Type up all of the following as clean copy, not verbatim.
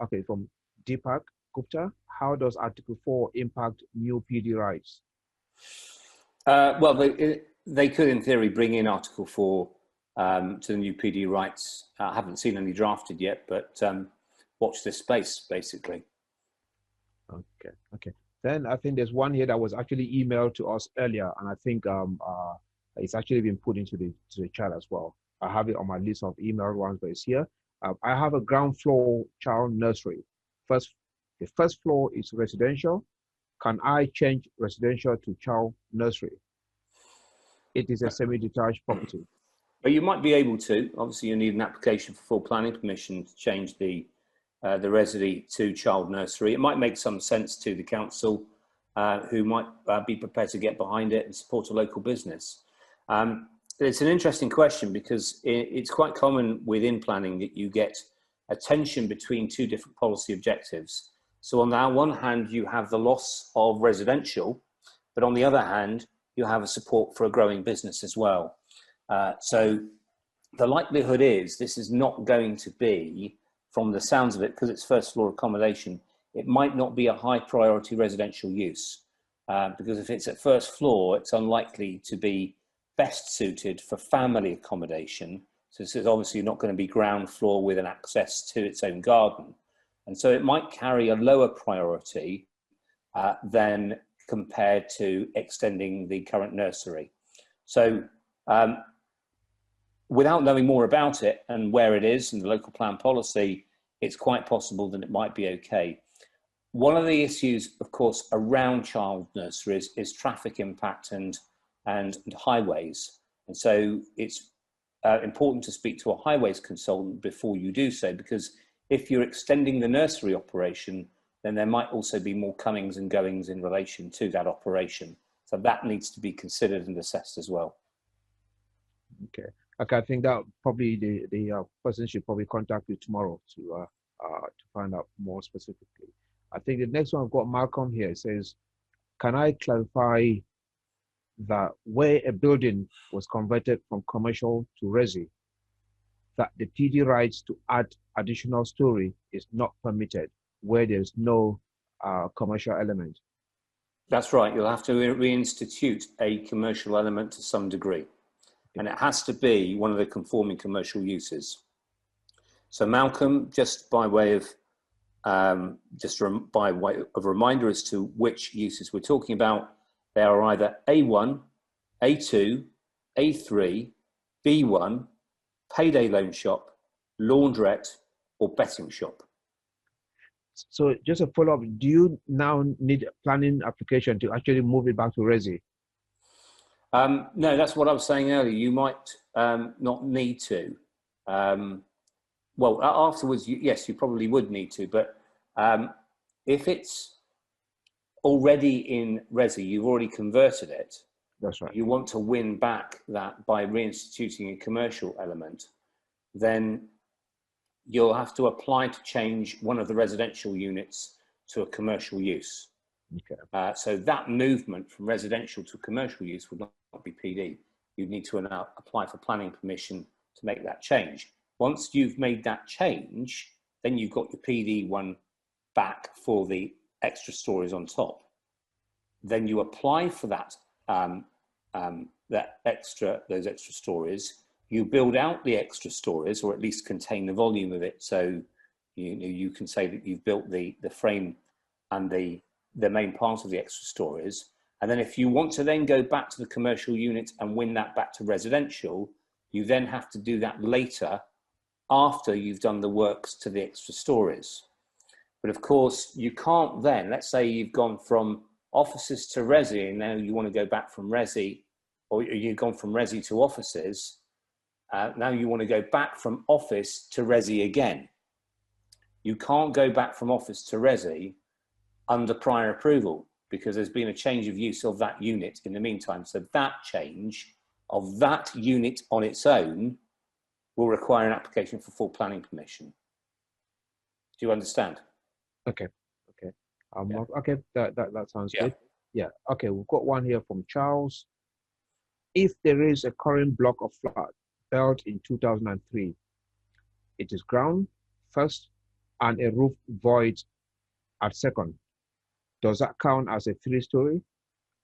okay, from Deepak Gupta, how does Article 4 impact new PD rights? Well, they could, in theory, bring in Article 4 to the new PD rights. I haven't seen any drafted yet, but watch this space, basically. Okay. Then I think there's one here that was actually emailed to us earlier, and I think it's actually been put into the chat as well. I have it on my list of emailed ones, but it's here. I have a ground floor child nursery. The first floor is residential. Can I change residential to child nursery? It is a semi-detached property. But you might be able to. Obviously, you need an application for full planning permission to change the resi to child nursery. It might make some sense to the council, who might be prepared to get behind it and support a local business. It's an interesting question because it's quite common within planning that you get a tension between two different policy objectives. So on the one hand, you have the loss of residential, but on the other hand, you have a support for a growing business as well. So the likelihood is this is not going to be, from the sounds of it, because it's first floor accommodation, it might not be a high priority residential use, because if it's at first floor, it's unlikely to be best suited for family accommodation. So this is obviously not going to be ground floor with an access to its own garden. And so it might carry a lower priority than compared to extending the current nursery. So without knowing more about it and where it is and the local plan policy, it's quite possible that it might be okay. One of the issues, of course, around child nurseries is traffic impact and highways. And so it's important to speak to a highways consultant before you do so, because if you're extending the nursery operation, then there might also be more comings and goings in relation to that operation. So that needs to be considered and assessed as well. Okay, I think that probably the person should probably contact you tomorrow to find out more specifically. I think the next one I've got Malcolm here. It says, can I clarify that where a building was converted from commercial to resi, that the PD rights to add additional story is not permitted where there's no commercial element? That's right. You'll have to reinstitute a commercial element to some degree. And it has to be one of the conforming commercial uses. So Malcolm, just by way of reminder as to which uses we're talking about, they are either A1, A2, A3, B1, payday loan shop, laundrette, or betting shop. So just a follow-up, do you now need a planning application to actually move it back to resi? No, that's what I was saying earlier. You might not need to. Well, afterwards, yes, you probably would need to. But if it's already in resi, you've already converted it. That's right. You want to win back that by reinstituting a commercial element, then you'll have to apply to change one of the residential units to a commercial use. Okay. So that movement from residential to commercial use would not be PD. You'd need to apply for planning permission to make that change. Once you've made that change, then you've got your PD one back for the extra stories on top. Then you apply for that those extra stories. You build out the extra stories, or at least contain the volume of it. So you can say that you've built the frame and the main part of the extra stories. And then if you want to then go back to the commercial unit and win that back to residential, you then have to do that later after you've done the works to the extra stories. But of course, you can't then, let's say you've gone from offices to resi, and now you want to go back from resi, or you've gone from resi to offices. Now you want to go back from office to resi again. You can't go back from office to resi under prior approval, because there's been a change of use of that unit in the meantime. So that change of that unit on its own will require an application for full planning permission. Do you understand? Okay. Yeah. Okay, that sounds good. Yeah. Okay, we've got one here from Charles. If there is a current block of flat built in 2003, it is ground, first, and a roof void at second, does that count as a 3-story?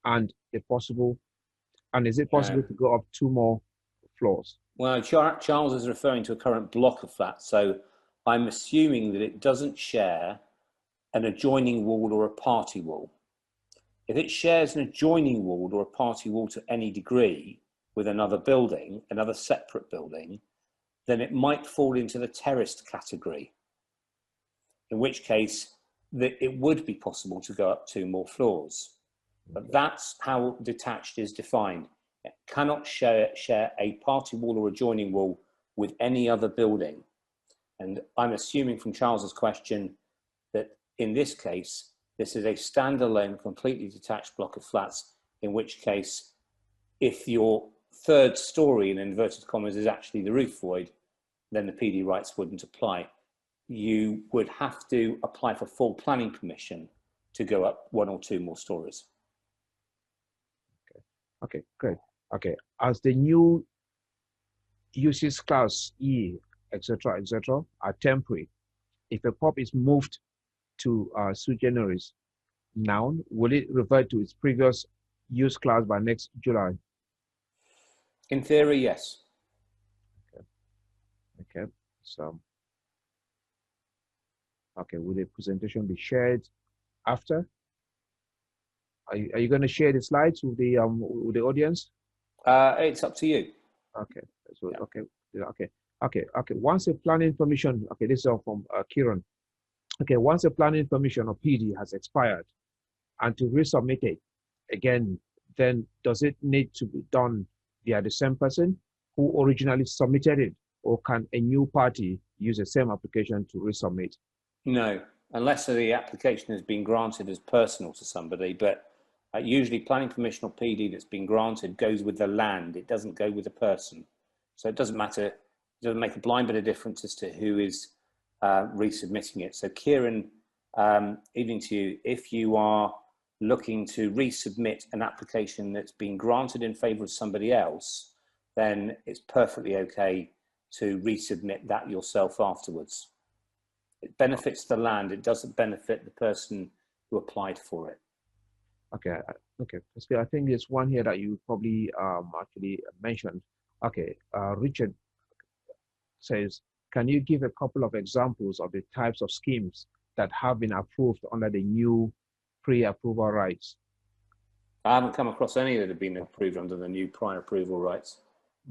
And is it possible to go up 2 more floors? Well, Charles is referring to a current block of flats, so I'm assuming that it doesn't share an adjoining wall or a party wall. If it shares an adjoining wall or a party wall to any degree with another building, another separate building, then it might fall into the terraced category, in which case it would be possible to go up 2 more floors. But that's how detached is defined. It cannot share a party wall or adjoining wall with any other building. And I'm assuming from Charles's question that in this case, this is a standalone, completely detached block of flats, in which case, if your 3rd story, in inverted commas, is actually the roof void, then the PD rights wouldn't apply. You would have to apply for full planning permission to go up 1 or 2 more stories. Okay, great. Okay, as the new uses class E, etc., are temporary, if a pub is moved to sui generis noun, will it revert to its previous use class by next July? In theory, yes. Okay. So, okay, will the presentation be shared after? Are you going to share the slides with the audience? It's up to you. Okay. So, okay. Once a planning permission, okay, this is all from Kieran. Okay, once a planning permission or PD has expired, and to resubmit it again, then does it need to be done via the same person who originally submitted it, or can a new party use the same application to resubmit? No, unless the application has been granted as personal to somebody, but usually planning permission or PD that's been granted goes with the land. It doesn't go with the person. So it doesn't matter. It doesn't make a blind bit of difference as to who is resubmitting it. So Kieran, evening to you. If you are looking to resubmit an application that's been granted in favour of somebody else, then it's perfectly okay to resubmit that yourself afterwards. It benefits the land. It doesn't benefit the person who applied for it. Okay. I think there's one here that you probably actually mentioned. Okay. Richard says, can you give a couple of examples of the types of schemes that have been approved under the new pre-approval rights? I haven't come across any that have been approved under the new prior approval rights.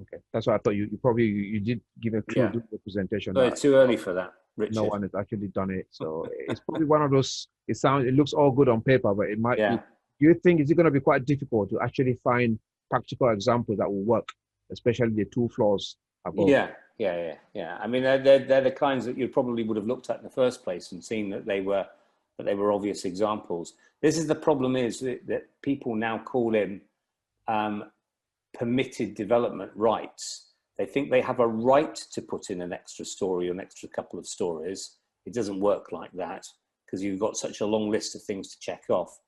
Okay, that's what I thought. You did give a clue during the presentation. But it's too early for that, Richard. No one has actually done it, so it's probably one of those. It looks all good on paper, but it might. Yeah. Do you think is it going to be quite difficult to actually find practical examples that will work, especially the 2 floors above? Yeah. I mean, they're the kinds that you probably would have looked at in the first place and seen that they were obvious examples. This is the problem, is that people now call in permitted development rights. They think they have a right to put in an extra story or an extra couple of stories. It doesn't work like that, because you've got such a long list of things to check off,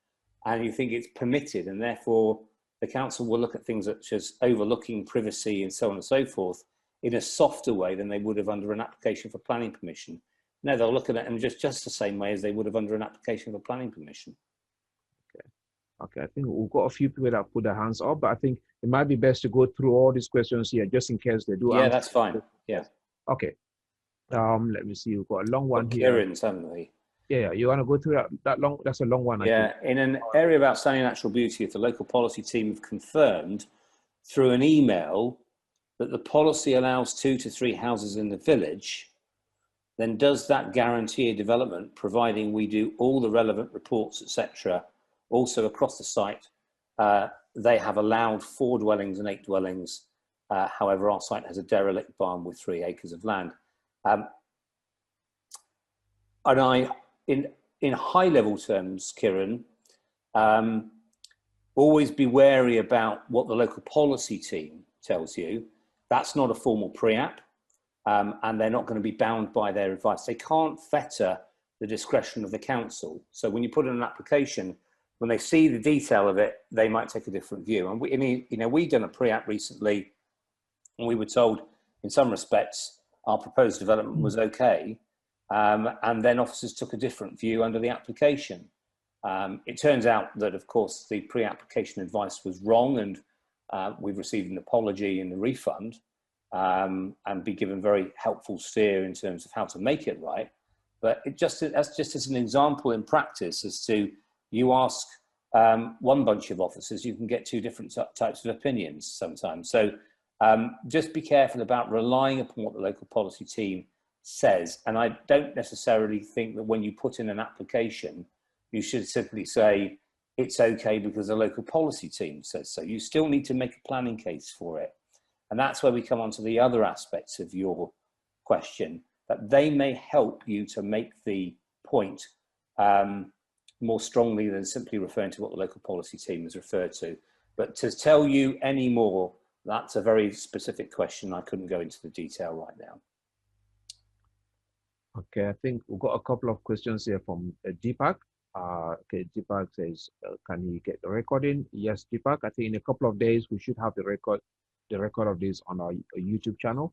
and you think it's permitted, and therefore the council will look at things such as overlooking privacy and so on and so forth in a softer way than they would have under an application for planning permission. No, they'll look at it in just the same way as they would have under an application for planning permission. Okay, I think we've got a few people that put their hands up, but I think it might be best to go through all these questions here just in case they do. Yeah, that's fine. Yeah. Okay. Let me see. We've got a long one here. Clearance, haven't we? Yeah, you want to go through that long? That's a long one. Yeah, in an area of outstanding natural beauty, if the local policy team have confirmed through an email that the policy allows 2 to 3 houses in the village, then does that guarantee a development, providing we do all the relevant reports, etc., also across the site? They have allowed 4 dwellings and 8 dwellings. However, our site has a derelict barn with 3 acres of land. And in high level terms, Kieran, always be wary about what the local policy team tells you. That's not a formal pre-app, and they're not going to be bound by their advice. They can't fetter the discretion of the council. So when you put in an application, when they see the detail of it, they might take a different view. And we've done a pre-app recently, and we were told in some respects our proposed development was okay, and then officers took a different view under the application. It turns out that, of course, the pre-application advice was wrong, and we've received an apology and a refund, and be given very helpful steer in terms of how to make it right. But that's just as an example in practice as to, you ask one bunch of officers, you can get two different types of opinions sometimes. So just be careful about relying upon what the local policy team says. And I don't necessarily think that when you put in an application, you should simply say it's okay because the local policy team says so. You still need to make a planning case for it. And that's where we come on to the other aspects of your question, that they may help you to make the point more strongly than simply referring to what the local policy team has referred to. But to tell you any more, that's a very specific question. I couldn't go into the detail right now. Okay, I think we've got a couple of questions here from Deepak. Okay, Deepak says, can he get the recording? Yes, Deepak, I think in a couple of days, we should have the record of this on our YouTube channel.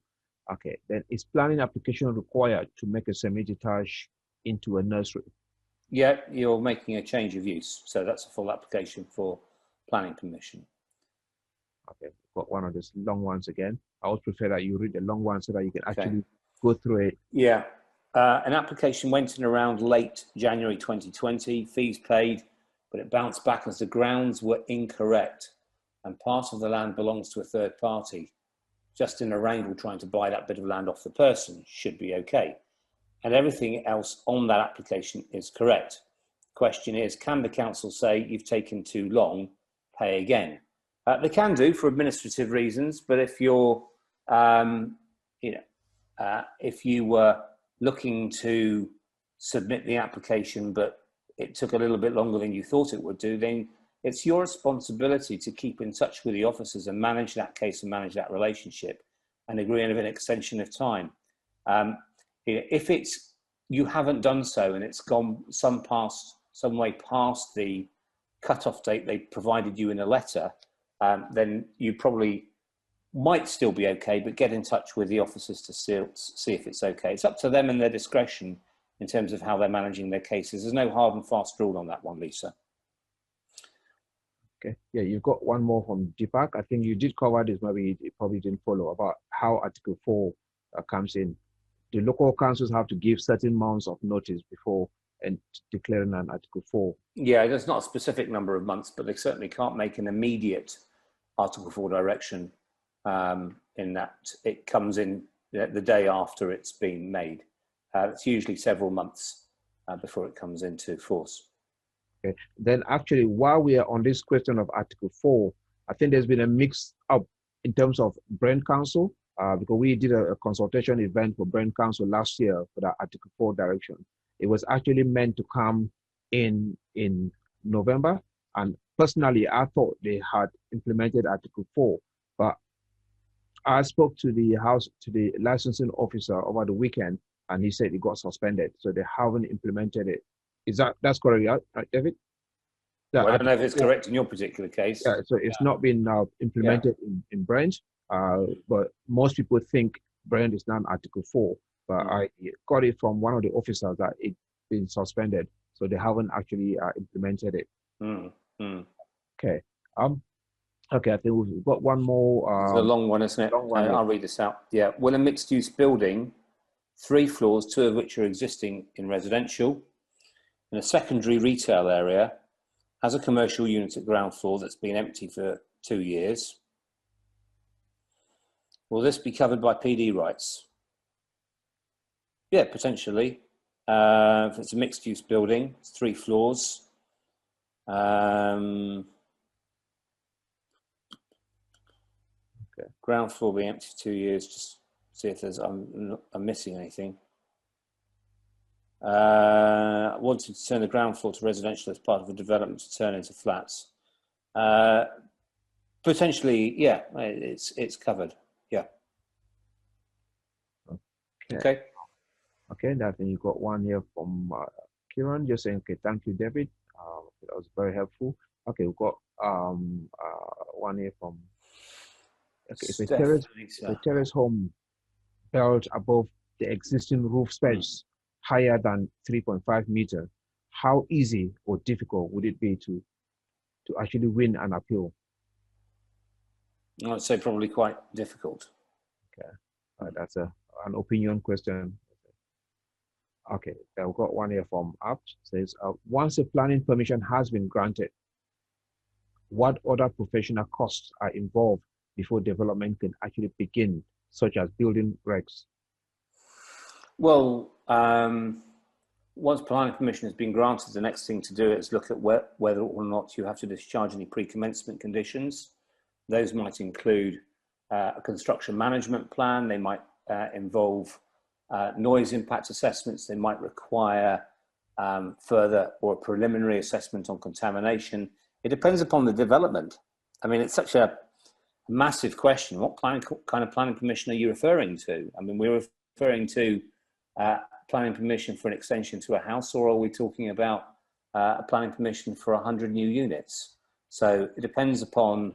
Okay, then is planning application required to make a semi-detached into a nursery? Yeah, you're making a change of use. So that's a full application for planning permission. Okay, got one of these long ones again. I would prefer that you read the long one so that you can actually go through it. Yeah, an application went in around late January 2020, fees paid, but it bounced back as the grounds were incorrect and part of the land belongs to a third party. Just in a wrangle trying to buy that bit of land off the person should be okay. And everything else on that application is correct. Question is, can the council say you've taken too long, pay again? They can do for administrative reasons, but if you're, if you were looking to submit the application, but it took a little bit longer than you thought it would do, then it's your responsibility to keep in touch with the officers and manage that case and manage that relationship and agree on an extension of time. If you haven't done so and it's gone some way past the cut-off date they provided you in a letter, then you probably might still be okay, but get in touch with the officers to see if it's okay. It's up to them and their discretion in terms of how they're managing their cases. There's no hard and fast rule on that one, Lisa. Okay, yeah, you've got one more from Deepak. I think you did cover this, maybe it probably didn't follow, about how Article 4 comes in. The local councils have to give certain months of notice before and declaring an Article 4. Yeah, there's not a specific number of months, but they certainly can't make an immediate Article 4 direction in that it comes in the day after it's been made. It's usually several months before it comes into force. Okay. Then actually, while we are on this question of Article 4, I think there's been a mix up in terms of Brent Council, because we did a consultation event for Brent Council last year for that Article 4 direction. It was actually meant to come in November, and personally, I thought they had implemented Article 4, but I spoke to the licensing officer over the weekend, and he said it got suspended, so they haven't implemented it. That's correct, right, David? Well, I don't know if it's correct in your particular case. Yeah, so it's not been implemented in Brent, but most people think Brent is now Article 4. But I got it from one of the officers that it's been suspended, so they haven't actually implemented it. Okay. Okay, I think we've got one more. It's a long one, isn't it? I'll read this out. Yeah. Will a mixed-use building, 3 floors, 2 of which are existing in residential, in a secondary retail area, has a commercial unit at ground floor that's been empty for 2 years, will this be covered by PD rights? Yeah, potentially. If it's a mixed-use building, it's 3 floors. Okay. Ground floor being empty for 2 years. Just see if there's I'm missing anything. Wanted to turn the ground floor to residential as part of a development to turn into flats. Potentially, yeah, it's covered. Yeah. Okay. Okay, I think you got one here from Kieran, just saying, okay, thank you, David. That was very helpful. Okay, we've got one here from, okay, it's a terrace home built above the existing roof space. higher than 3.5 meter, how easy or difficult would it be to actually win an appeal? I'd say probably quite difficult. Okay, that's an opinion question. Okay, I've got one here from Apt. Says, once a planning permission has been granted, what other professional costs are involved before development can actually begin, such as building regs? Well, once planning permission has been granted, the next thing to do is look at whether or not you have to discharge any pre-commencement conditions. Those might include a construction management plan. They might involve noise impact assessments. They might require further or preliminary assessment on contamination. It depends upon the development. I mean, it's such a massive question. What kind of planning permission are you referring to? I mean, we're referring to planning permission for an extension to a house, or are we talking about a planning permission for 100 new units? So it depends upon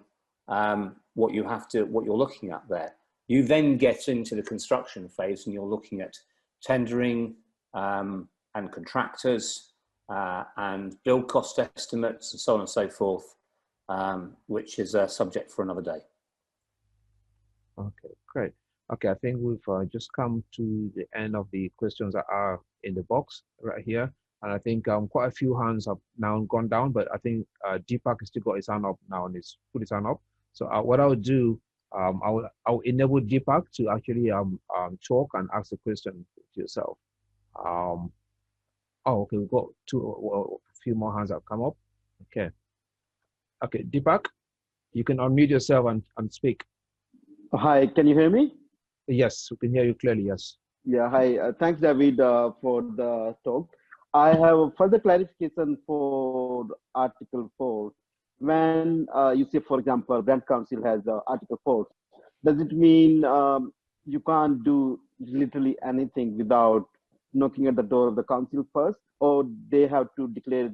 what you're looking at there. You then get into the construction phase and you're looking at tendering and contractors and build cost estimates and so on and so forth, which is a subject for another day. Okay, great. Okay, I think we've just come to the end of the questions that are in the box right here. And I think quite a few hands have now gone down, but I think Deepak has still got his hand up now and he's put his hand up. So what I'll do, I'll enable Deepak to actually talk and ask the question to yourself. Oh, okay, we've got a few more hands that have come up. Okay. Okay, Deepak, you can unmute yourself and speak. Hi, can you hear me? Yes, we can hear you clearly, yes. Yeah, hi. Thanks, David, for the talk. I have a further clarification for Article 4. When you say, for example, Brand Council has Article 4, does it mean you can't do literally anything without knocking at the door of the council first, or they have to declare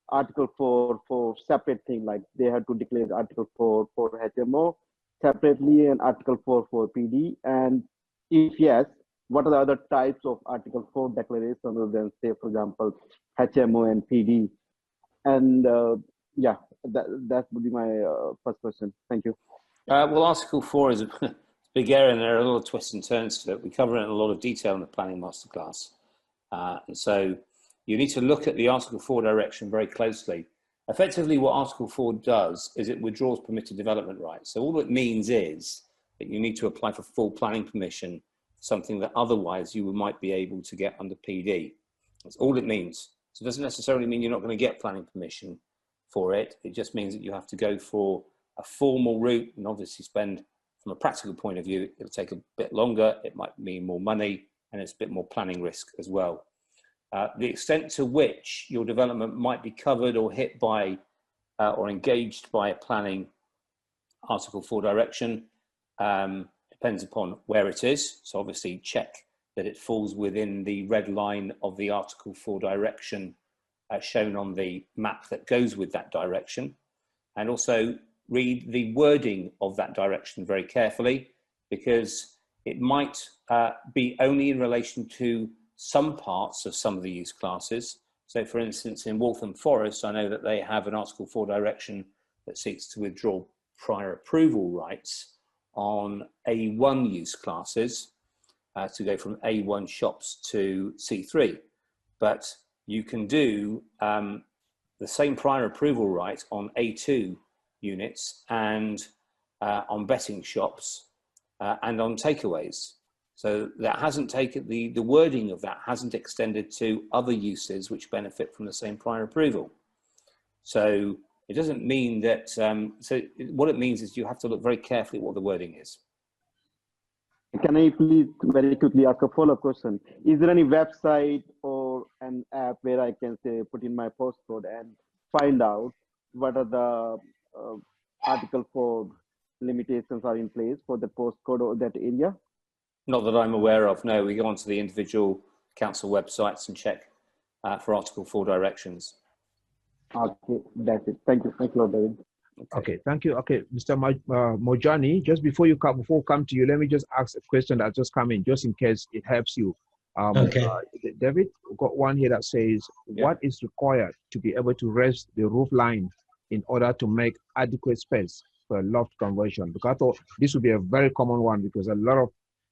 Article 4 for separate thing, like they have to declare Article 4 for HMO separately and Article 4 for PD? And if yes, what are the other types of Article 4 declarations other than, say, for example, HMO and PD? And yeah, that would be my first question. Thank you. Well, Article 4 is a big area and there are a lot of twists and turns to it. We cover it in a lot of detail in the planning masterclass. And so you need to look at the Article 4 direction very closely. Effectively, what Article 4 does is it withdraws permitted development rights. So all it means is that you need to apply for full planning permission, something that otherwise you might be able to get under PD. That's all it means. So it doesn't necessarily mean you're not going to get planning permission for it. It just means that you have to go for a formal route and obviously spend, from a practical point of view, it'll take a bit longer. It might mean more money and it's a bit more planning risk as well. The extent to which your development might be covered or hit by or engaged by a planning Article 4 direction depends upon where it is. So obviously check that it falls within the red line of the Article 4 direction shown on the map that goes with that direction. And also read the wording of that direction very carefully, because it might be only in relation to some parts of some of the use classes. So for instance, in Waltham Forest, I know that they have an Article 4 direction that seeks to withdraw prior approval rights on A1 use classes to go from A1 shops to C3. But you can do the same prior approval right on A2 units and on betting shops and on takeaways. So that hasn't taken, the wording of that hasn't extended to other uses which benefit from the same prior approval. So it doesn't mean that, what it means is you have to look very carefully at what the wording is. Can I please very quickly ask a follow-up question? Is there any website or an app where I can say put in my postcode and find out what are the Article 4 limitations are in place for the postcode or that area? Not that I'm aware of, no. We go onto the individual council websites and check for Article 4 directions. Okay, that's it. Thank you. Thank you, David. Okay, thank you. Okay, Mr. Mojani, just before we come to you, let me just ask a question that just come in, just in case it helps you. Okay. David got one here that says, what is required to be able to raise the roof line in order to make adequate space for a loft conversion? Because I thought this would be a very common one, because a lot of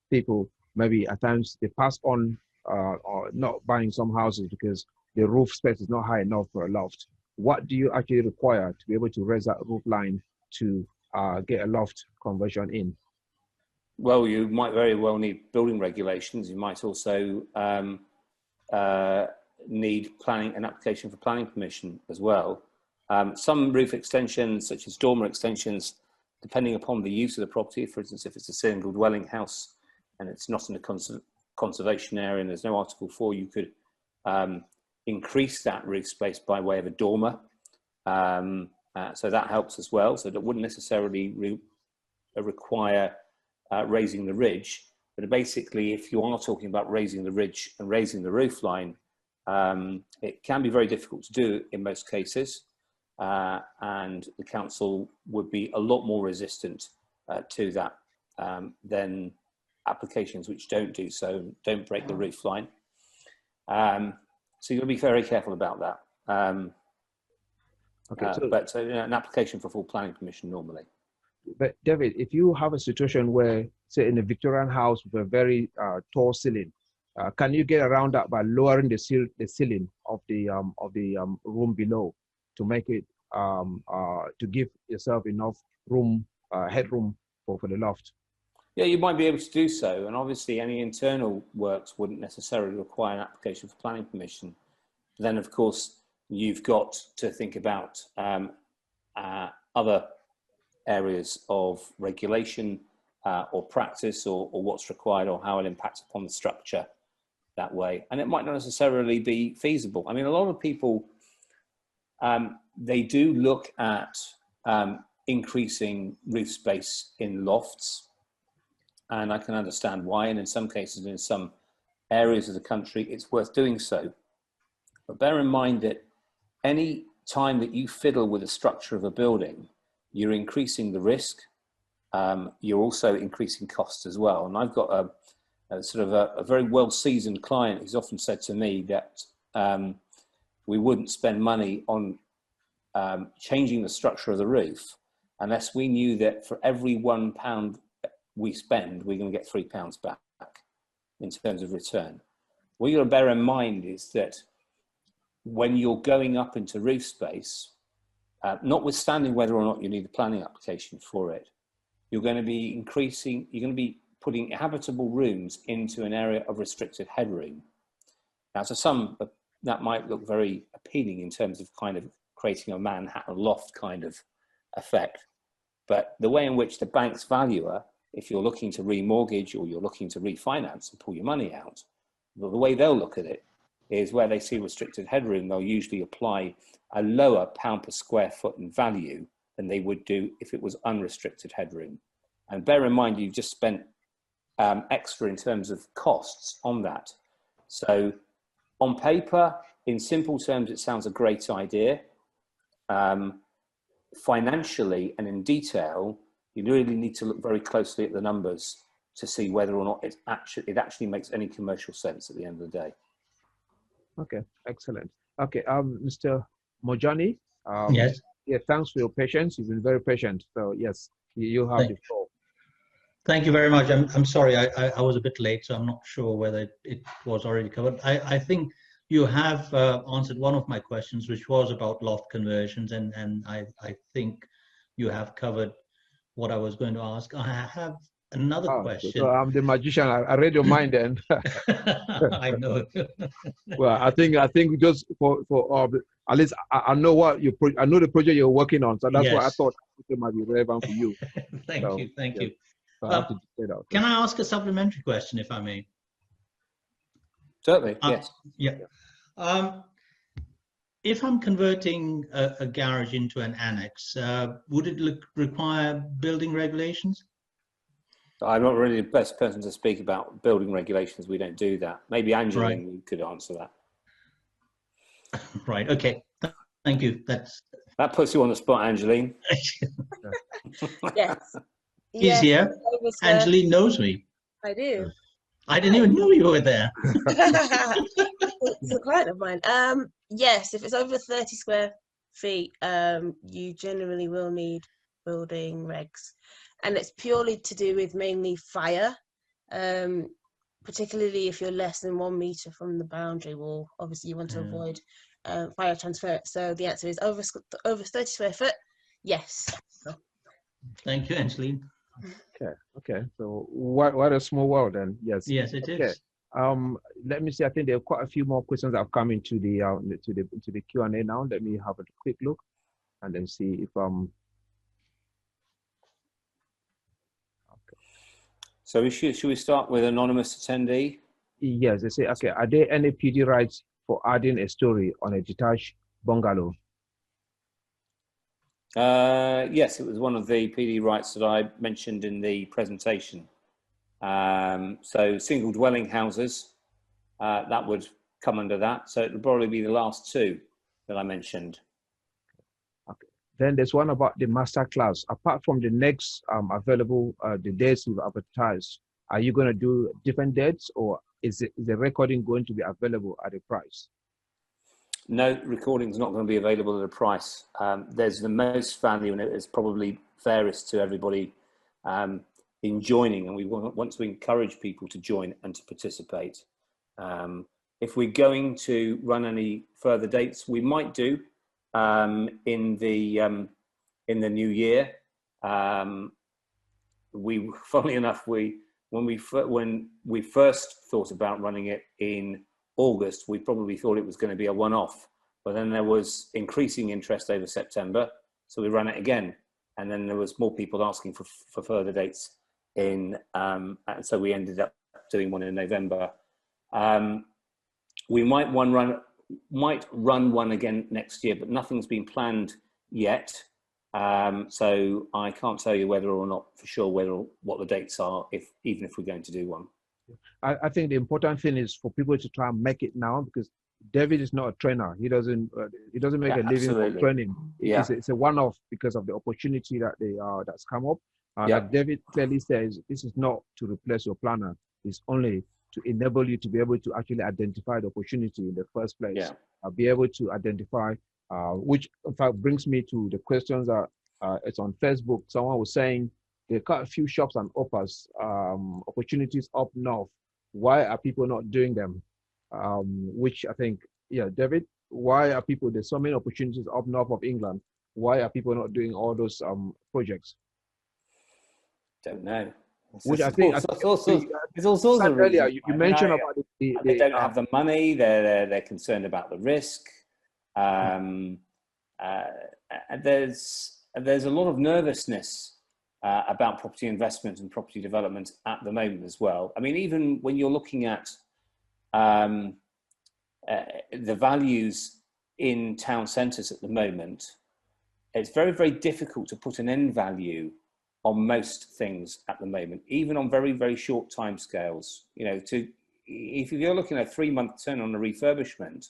people maybe at times they pass on or not buying some houses because the roof space is not high enough for a loft. What do you actually require to be able to raise that roof line to get a loft conversion in? Well, you might very well need building regulations. You might also need planning, an application for planning permission as well. Some roof extensions, such as dormer extensions, depending upon the use of the property, for instance, if it's a single dwelling house and it's not in a conservation area and there's no Article 4, you could increase that roof space by way of a dormer. So that helps as well. So that wouldn't necessarily require raising the ridge, but basically if you are talking about raising the ridge and raising the roof line, it can be very difficult to do in most cases, and the council would be a lot more resistant to that than applications which don't do so, don't break the roof line. So you'll be very careful about that. But an application for full planning permission normally. But David, if you have a situation where, say, in a Victorian house with a very tall ceiling, can you get around that by lowering the ceiling of the room below to make it to give yourself enough room, headroom for the loft? Yeah, you might be able to do so, and obviously any internal works wouldn't necessarily require an application for planning permission. Then, of course, you've got to think about other areas of regulation or practice, or what's required, or how it impacts upon the structure that way. And it might not necessarily be feasible. I mean, a lot of people, they do look at increasing roof space in lofts, and I can understand why. And in some cases, in some areas of the country, it's worth doing so. But bear in mind that any time that you fiddle with the structure of a building, you're increasing the risk. You're also increasing costs as well. And I've got a sort of a very well-seasoned client who's often said to me that we wouldn't spend money on changing the structure of the roof unless we knew that for every £1 we spend, we're going to get £3 back in terms of return. What you've got to bear in mind is that when you're going up into roof space, notwithstanding whether or not you need a planning application for it, you're going to be putting habitable rooms into an area of restricted headroom. Now, to some, that might look very appealing in terms of kind of creating a Manhattan loft kind of effect. But the way in which the bank's valuer, if you're looking to remortgage or you're looking to refinance and pull your money out, the way they'll look at it is where they see restricted headroom, they'll usually apply a lower pound per square foot in value than they would do if it was unrestricted headroom. And bear in mind, you've just spent extra in terms of costs on that. So on paper, in simple terms, it sounds a great idea. Financially and in detail, you really need to look very closely at the numbers to see whether or not it actually makes any commercial sense at the end of the day. Okay, excellent. Okay, Mr. Mojani. Yes. Yeah, thanks for your patience. You've been very patient. So yes, you have the floor. Thank you very much. I'm sorry, I was a bit late, so I'm not sure whether it was already covered. I think you have answered one of my questions, which was about loft conversions, and I think you have covered what I was going to ask. I have another question. So I'm the magician. I read your mind then. I know. Well, I think just for at least I know what I know the project you're working on, so that's why I thought it might be relevant for you. Thank you. So I have to say that. Can I ask a supplementary question, if I may? Certainly, yes. Yeah. If I'm converting a garage into an annex, would it require building regulations? I'm not really the best person to speak about building regulations. We don't do that. Maybe Angeline could answer that. Right. Okay. Thank you. That puts you on the spot, Angeline. Yes. He's here. Angeline knows me. I do. I didn't even know you were there. It's a client of mine. Yes, if it's over 30 square feet, you generally will need building regs, and it's purely to do with mainly fire, particularly if you're less than 1 meter from the boundary wall. Obviously, you want to avoid fire transfer. So the answer is over 30 square foot. Yes. Thank you, Angeline. Okay. So what a small world then. Yes. Yes, it Okay. is. Let me see. I think there are quite a few more questions that have come into the Q&A now. Let me have a quick look and then see if So should we start with anonymous attendee? yes, they say, okay, are there any PD rights for adding a story on a detached bungalow? Yes, it was one of the PD rights that I mentioned in the presentation. So single dwelling houses, that would come under that. So it would probably be the last two that I mentioned. Okay. Then there's one about the master class. Apart from the next available, the dates you've advertised, are you going to do different dates, or is the recording going to be available at a price? No, recording is not going to be available at a price. There's the most value in it. It's probably fairest to everybody in joining, and we want to encourage people to join and to participate. If we're going to run any further dates, we might do in the new year. Funnily enough, when we first thought about running it in August, we probably thought it was going to be a one-off, but then there was increasing interest over September, so we ran it again, and then there was more people asking for further dates and so we ended up doing one in November. We might run one again next year, but nothing's been planned yet, so I can't tell you whether or not for sure what the dates are, even if we're going to do one. I think the important thing is for people to try and make it now, because David is not a trainer. He doesn't make a living from training. It's a one-off because of the opportunity that that's come up. Like David clearly says, this is not to replace your planner. It's only to enable you to be able to actually identify the opportunity in the first place. Be able to identify, which in fact brings me to the questions that it's on Facebook. Someone was saying there are quite a few shops and offers, opportunities up north. Why are people not doing them? Which I think, David, why are people, there's so many opportunities up north of England. Why are people not doing all those projects? Don't know. Which I think, there's all sorts of reasons. Earlier, you mentioned about they don't have the money. They're concerned about the risk. There's a lot of nervousness about property investment and property development at the moment as well. I mean, even when you're looking at the values in town centres at the moment, it's very, very difficult to put an end value on most things at the moment, even on very, very short timescales. If you're looking at a 3-month turn on a refurbishment,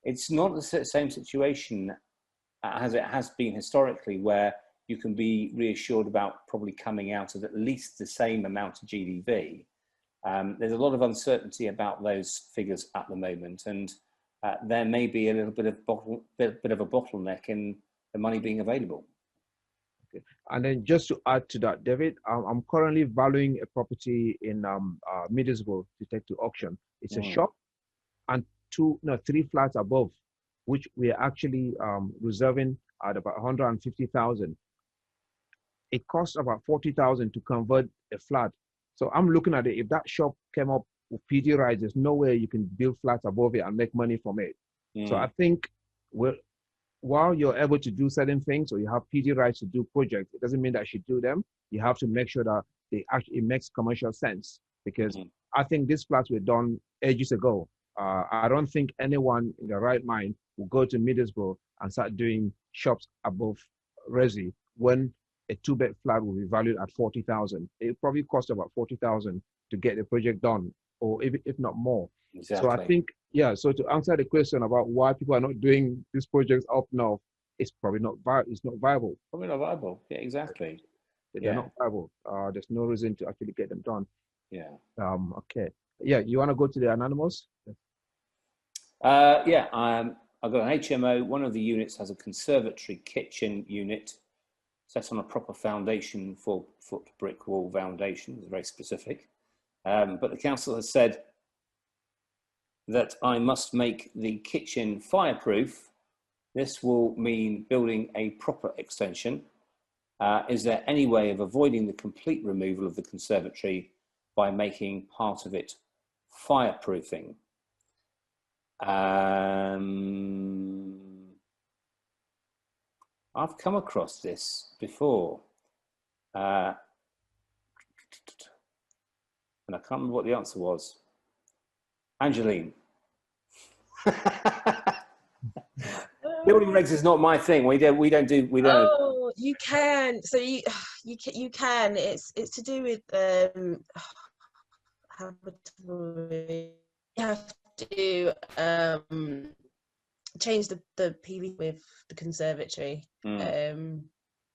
it's not the same situation as it has been historically, where you can be reassured about probably coming out at least the same amount of GDV. There's a lot of uncertainty about those figures at the moment, and there may be a little bit of a bottleneck in the money being available. Okay. And then just to add to that, David, I'm currently valuing a property in Middlesbrough to take to auction. It's a shop and 3 flats above, which we are actually reserving at about 150,000. It costs about 40,000 to convert a flat. So I'm looking at it. If that shop came up with PD rights, there's no way you can build flats above it and make money from it. So I think while you're able to do certain things, or you have PD rights to do projects, it doesn't mean that you should do them. You have to make sure that it makes commercial sense, because I think these flats were done ages ago. I don't think anyone in their right mind will go to Middlesbrough and start doing shops above Resi when a 2-bed flat will be valued at 40,000. It probably cost about 40,000 to get the project done, or if not more. Exactly. So I think, so to answer the question about why people are not doing these projects up north, it's probably not viable. Probably not viable. Yeah, exactly. They're not viable. There's no reason to actually get them done. Yeah. Okay. Yeah, you want to go to the anonymous? Yeah, I've got an HMO. One of the units has a conservatory kitchen unit set on a proper foundation, 4-foot brick wall foundation. It's very specific. But the council has said that I must make the kitchen fireproof. This will mean building a proper extension. Is there any way of avoiding the complete removal of the conservatory by making part of it fireproofing? I've come across this before, and I can't remember what the answer was. Angeline. Building regs is not my thing. We don't. Oh, you can. So you can. It's to do with habitable. You have to change the PV with the conservatory. There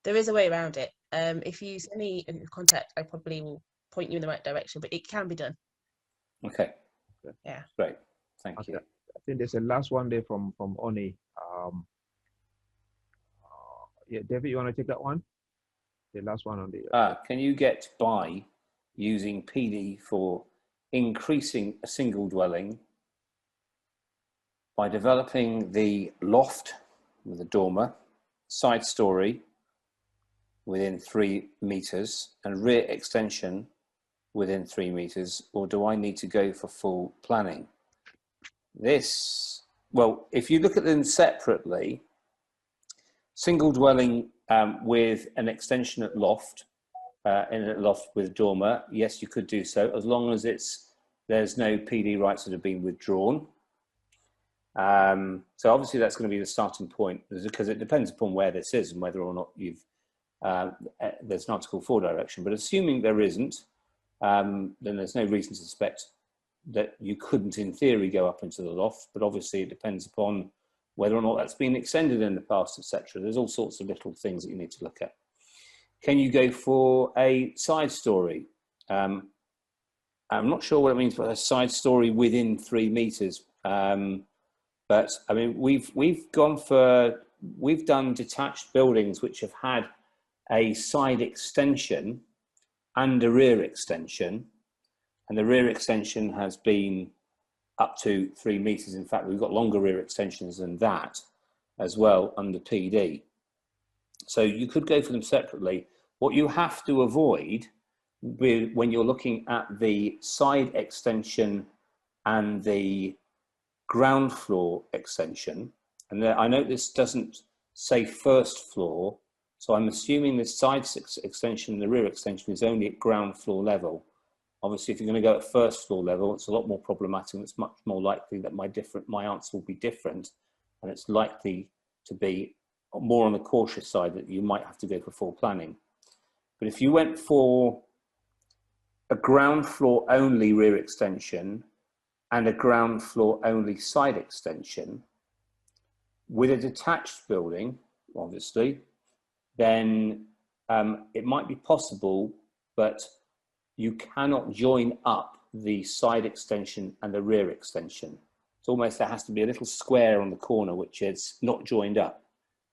is a way around it. If you send me a contact, I probably will point you in the right direction, but it can be done. Okay. Yeah. Great. Thank you. I think there's a last one there from Oni. Yeah, David, you want to take that one? The last one on the. Can you get by using PD for increasing a single dwelling by developing the loft with a dormer, side story within 3 meters, and rear extension within 3 meters, or do I need to go for full planning? This, well, if you look at them separately, single dwelling with an extension at loft, in a loft with dormer, yes, you could do so, as long as there's no PD rights that have been withdrawn. So obviously that's going to be the starting point, because it depends upon where this is and whether or not there's an Article 4 direction. But assuming there isn't, then there's no reason to suspect that you couldn't, in theory, go up into the loft. But obviously it depends upon whether or not that's been extended in the past, etc. There's all sorts of little things that you need to look at. Can you go for a side story? I'm not sure what it means by a side story within 3 meters. But I mean, we've done detached buildings which have had a side extension and a rear extension, and the rear extension has been up to 3 meters. In fact, we've got longer rear extensions than that as well under PD. So you could go for them separately. What you have to avoid when you're looking at the side extension and the ground floor extension, and I know this doesn't say first floor, so I'm assuming the side extension and the rear extension is only at ground floor level. Obviously, if you're going to go at first floor level, it's a lot more problematic. It's much more likely that my answer will be different, and it's likely to be more on the cautious side that you might have to go for full planning. But if you went for a ground floor only rear extension and a ground floor only side extension with a detached building, obviously, then it might be possible, but you cannot join up the side extension and the rear extension. It's almost, there has to be a little square on the corner which is not joined up,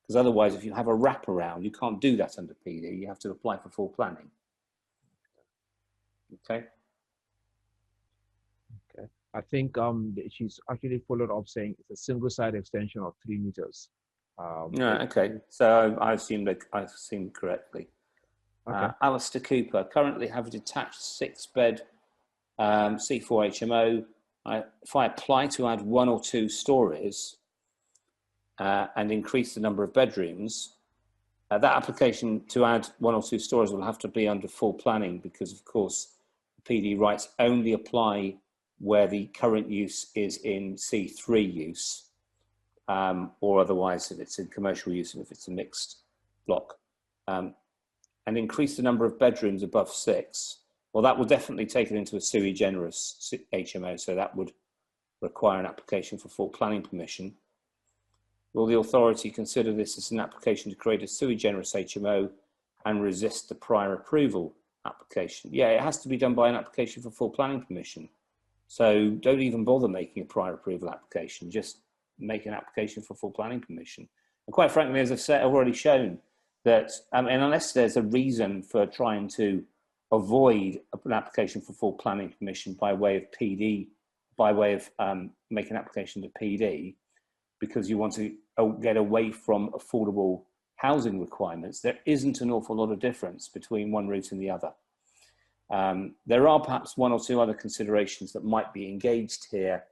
because otherwise if you have a wraparound, you can't do that under PD. You have to apply for full planning. Okay. Okay. I think she's actually followed up saying it's a single side extension of 3 meters. Yeah, okay. So I assumed correctly. Okay. Alistair Cooper, currently have a detached 6-bed C4 HMO. If I apply to add 1 or 2 stories and increase the number of bedrooms, that application to add 1 or 2 stories will have to be under full planning, because of course PD rights only apply where the current use is in C3 use, or otherwise if it's in commercial use and if it's a mixed block. And increase the number of bedrooms above 6. Well, that will definitely take it into a sui generis HMO, so that would require an application for full planning permission. Will the authority consider this as an application to create a sui generis HMO and resist the prior approval application. Yeah, it has to be done by an application for full planning permission. So don't even bother making a prior approval application, just make an application for full planning permission. And quite frankly, as I've said, I've already shown that, and unless there's a reason for trying to avoid an application for full planning permission by way of PD, by way of making an application to PD, because you want to get away from affordable housing requirements, there isn't an awful lot of difference between one route and the other. There are perhaps one or two other considerations that might be engaged here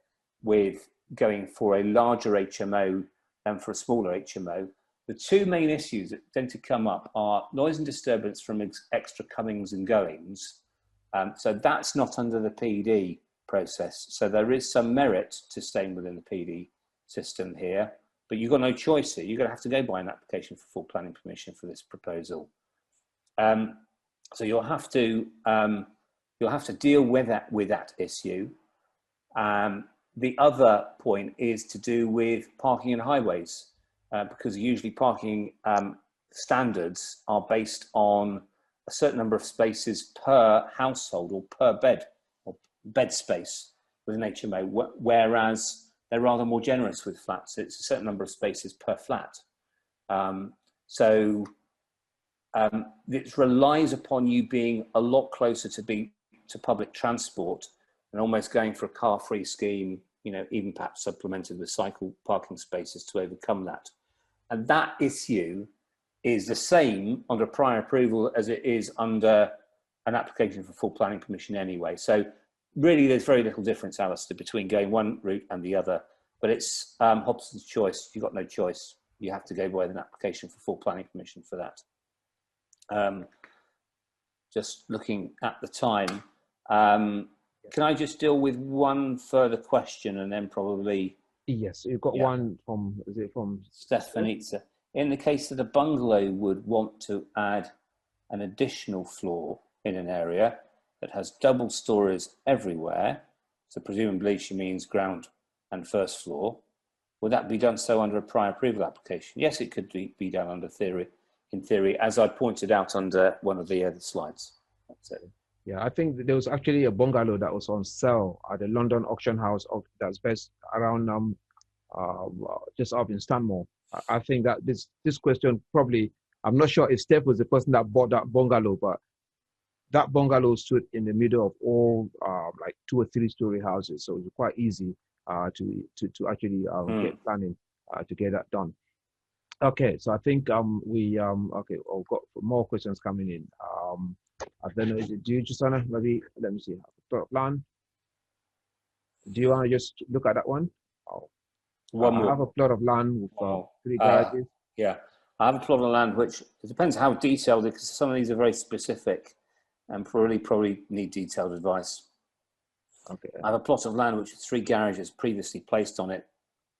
with going for a larger HMO than for a smaller HMO. The two main issues that tend to come up are noise and disturbance from extra comings and goings. So that's not under the PD process. So there is some merit to staying within the PD system here, but you've got no choice here. You're going to have to go by an application for full planning permission for this proposal. So you'll have to deal with that issue. The other point is to do with parking in highways, because usually parking standards are based on a certain number of spaces per household or per bed or bed space with an HMO, whereas they're rather more generous with flats. It's a certain number of spaces per flat. It relies upon you being a lot closer to public transport and almost going for a car-free scheme, you know, even perhaps supplemented with cycle parking spaces to overcome that. And that issue is the same under prior approval as it is under an application for full planning permission anyway. So really there's very little difference, Alistair, between going one route and the other, but it's Hobson's choice. You've got no choice. You have to go by an application for full planning permission for that. Just looking at the time, can I just deal with one further question and then probably... Yes, you've got one from, is it from... Stefanitza. In the case that a bungalow would want to add an additional floor in an area that has double stories everywhere, so presumably she means ground and first floor, would that be done so under a prior approval application? Yes, it could be done under in theory, as I pointed out under one of the other slides. That's it. Yeah, I think there was actually a bungalow that was on sale at the London auction house that's based around just up in Stanmore. I think that this question probably, I'm not sure if Steph was the person that bought that bungalow, but that bungalow stood in the middle of all like 2 or 3 story houses, so it was quite easy to actually get planning to get that done. Okay, so I think okay, I've got more questions coming in. I don't know, do you just wanna maybe, let me see, plan? Do you want to just look at that one? One more. I have a plot of land with 3 garages. Yeah, I have a plot of land which, it depends how detailed, because some of these are very specific and probably need detailed advice. Okay. I have a plot of land which has 3 garages previously placed on it.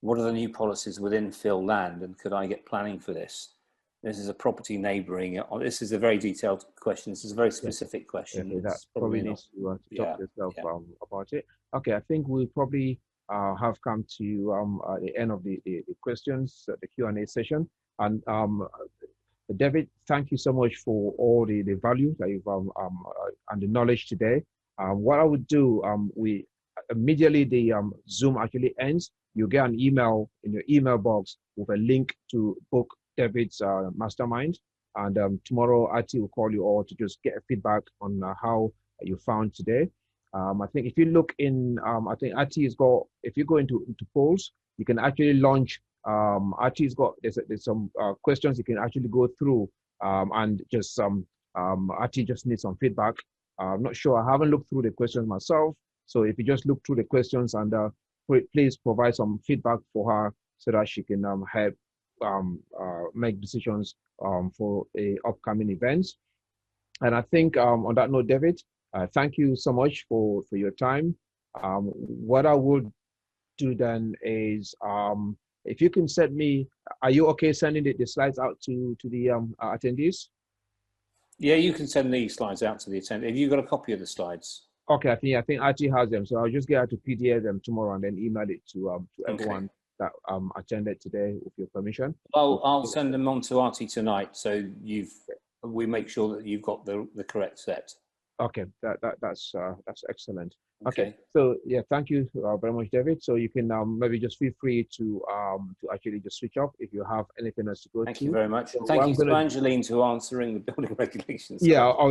What are the new policies with infill land, and could I get planning for this? This is a property neighbouring. This is a very detailed question. This is a very specific question. Okay, that probably needs to talk to yourself about it. Okay, I think we probably have come to the end of the questions, the Q&A session. And David, thank you so much for all the value that you've and the knowledge today. What I would do, we immediately the Zoom actually ends, you get an email in your email box with a link to book David's mastermind. And tomorrow, Ati will call you all to just get a feedback on how you found today. I think if you look in, I think Ati has got, if you go into polls, you can actually launch, Ati's got, there's some questions you can actually go through and just Ati just needs some feedback. I'm not sure, I haven't looked through the questions myself. So if you just look through the questions and please provide some feedback for her so that she can help make decisions for the upcoming events. And I think on that note, David, thank you so much for your time. What I would do then is, if you can send me, are you okay sending the slides out to the attendees? Yeah, you can send the slides out to the attendees. Have you got a copy of the slides? Okay, I think Archie has them, so I'll just get her to PDF them tomorrow and then email it to everyone that attended today, with your permission. I'll send them on to Artie tonight, so you've we make sure that you've got the correct set. Okay, that's excellent. Okay. So yeah, thank you very much, David. So you can maybe just feel free to actually just switch off if you have anything else to go Thank to. you very much. So Thank I'm you to gonna, Angeline to answering the building regulations. yeah, if I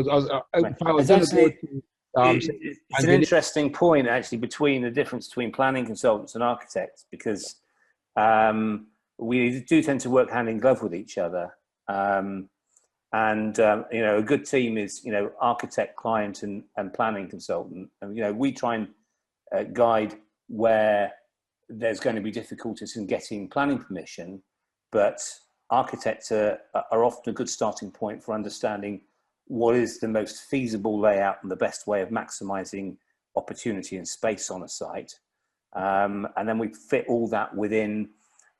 was It's going to go actually, to say, it's an interesting point actually between the difference between planning consultants and architects, because we do tend to work hand in glove with each other. You know, a good team is, you know, architect, client, and planning consultant. And, you know, we try and guide where there's going to be difficulties in getting planning permission, but architects are often a good starting point for understanding what is the most feasible layout and the best way of maximizing opportunity and space on a site. And then we fit all that within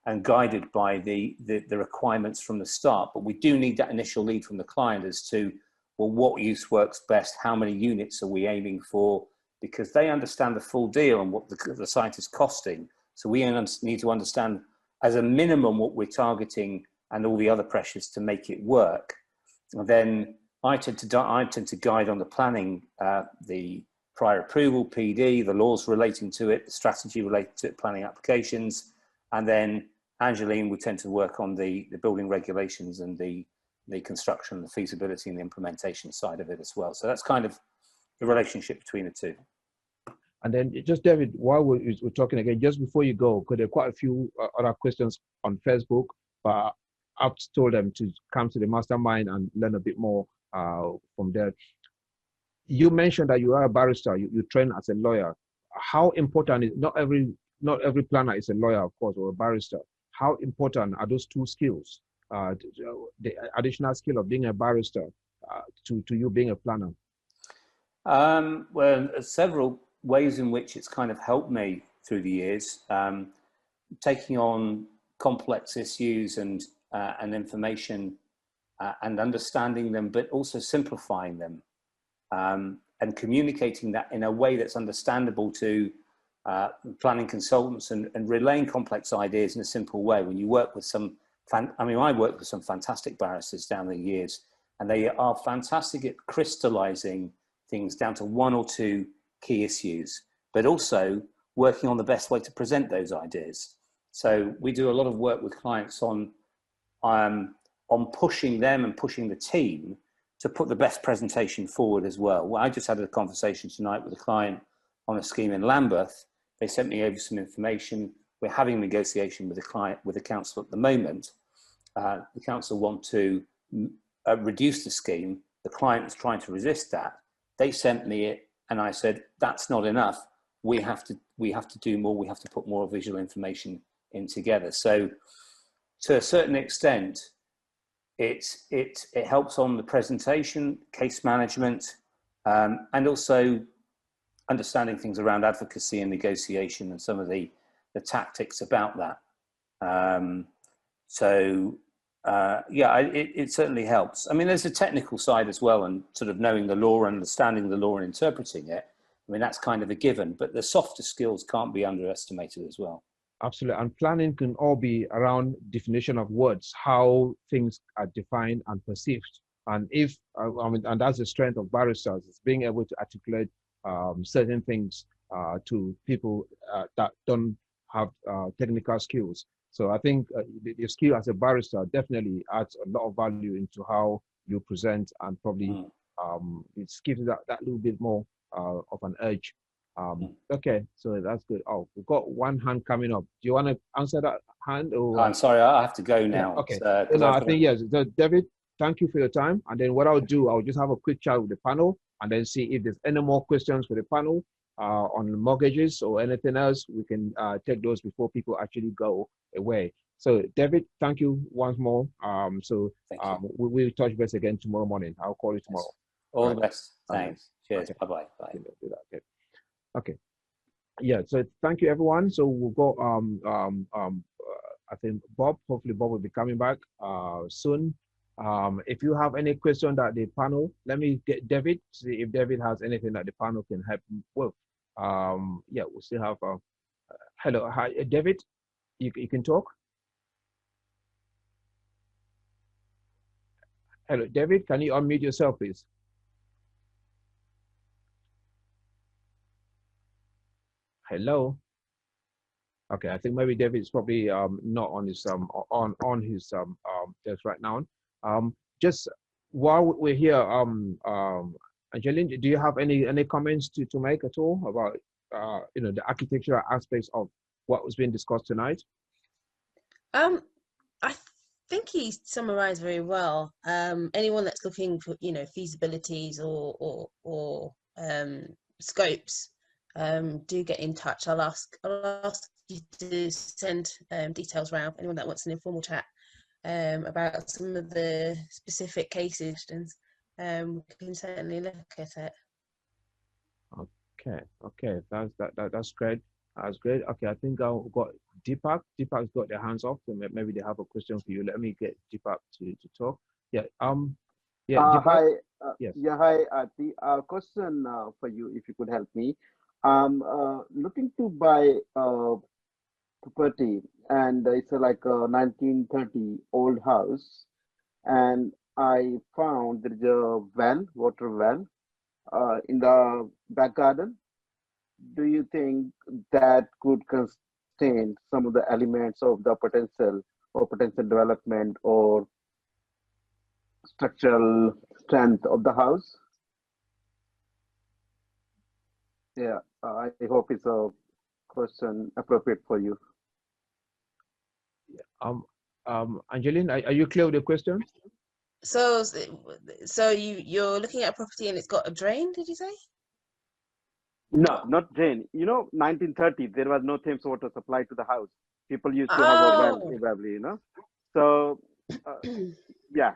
and guided by the requirements from the start. But we do need that initial lead from the client as to, well, what use works best, how many units are we aiming for, because they understand the full deal and what the site is costing. So we need to understand as a minimum what we're targeting and all the other pressures to make it work. And then I tend to guide on the planning, the prior approval, PD, the laws relating to it, the strategy related to it, planning applications, and then Angeline would tend to work on the building regulations and the construction, the feasibility and the implementation side of it as well. So that's kind of the relationship between the two. And then just David, while we're talking again, just before you go, because there are quite a few other questions on Facebook, but I've told them to come to the mastermind and learn a bit more from there. You mentioned that you are a barrister, you train as a lawyer. How important is, not every planner is a lawyer, of course, or a barrister. How important are those two skills, the additional skill of being a barrister to you being a planner? Well, several ways in which it's kind of helped me through the years, taking on complex issues and information and understanding them, but also simplifying them and communicating that in a way that's understandable to planning consultants and relaying complex ideas in a simple way. When you work with I worked with some fantastic barristers down the years, and they are fantastic at crystallizing things down to one or two key issues, but also working on the best way to present those ideas. So we do a lot of work with clients on pushing them and pushing the team to put the best presentation forward as well. I just had a conversation tonight with a client on a scheme in Lambeth. They sent me over some information. We're having negotiation with the client, with the council at the moment. The council want to reduce the scheme. The client was trying to resist that. They sent me it, and I said, that's not enough. We have to do more. We have to put more visual information in together. So to a certain extent, it helps on the presentation, case management, and also understanding things around advocacy and negotiation and some of the tactics about that. It certainly helps. I mean, there's a technical side as well, and sort of knowing the law, understanding the law and interpreting it. I mean, that's kind of a given, but the softer skills can't be underestimated as well. Absolutely. And planning can all be around definition of words, how things are defined and perceived. And if, and that's the strength of barristers, is being able to articulate certain things to people that don't have technical skills. So I think the skill as a barrister definitely adds a lot of value into how you present, and probably it gives that little bit more of an edge. Okay, so that's good. Oh, we've got one hand coming up. Do you want to answer that hand? Or I'm sorry, I have to go now. Yeah, okay. No, I think yes. So, David, thank you for your time. And then what I'll do, I'll just have a quick chat with the panel, and then see if there's any more questions for the panel on mortgages or anything else. We can take those before people actually go away. So, David, thank you once more. We'll touch base again tomorrow morning. I'll call you tomorrow. All the best. Thanks. Cheers. Okay. Bye-bye. Bye. Do that. Okay. Okay. Yeah. So thank you, everyone. So we'll go. I think Bob. Hopefully, Bob will be coming back soon. If you have any question that the panel, let me get David. See if David has anything that the panel can help with. Yeah, we still have. Hello, hi, David. You can talk. Hello, David, can you unmute yourself, please? Hello. Okay, I think maybe David's probably not on his desk right now. Just while we're here, Angeline, do you have any comments to make at all about the architectural aspects of what was being discussed tonight? I think he summarized very well. Anyone that's looking for feasibilities or scopes, do get in touch. I'll ask you to send details around. Anyone that wants an informal chat about some of the specific cases, we can certainly look at it. Okay, that's great. That's great. Okay, I think I've got Deepak. Deepak's got their hands up, so maybe they have a question for you. Let me get Deepak to talk. Yeah. Deepak. Hi. Yes. Yeah. Hi, Aarti. Question for you, if you could help me. Looking to buy property, and it's like a 1930 old house, and I found there is a well, water well, in the back garden. Do you think that could constrain some of the elements of the potential development or structural strength of the house? Yeah, I hope it's a question appropriate for you. Angeline, are you clear with the question? So you're looking at a property and it's got a drain, did you say? No, not drain. 1930, there was no Thames water supply to the house. People used to have a well, probably, So, yeah.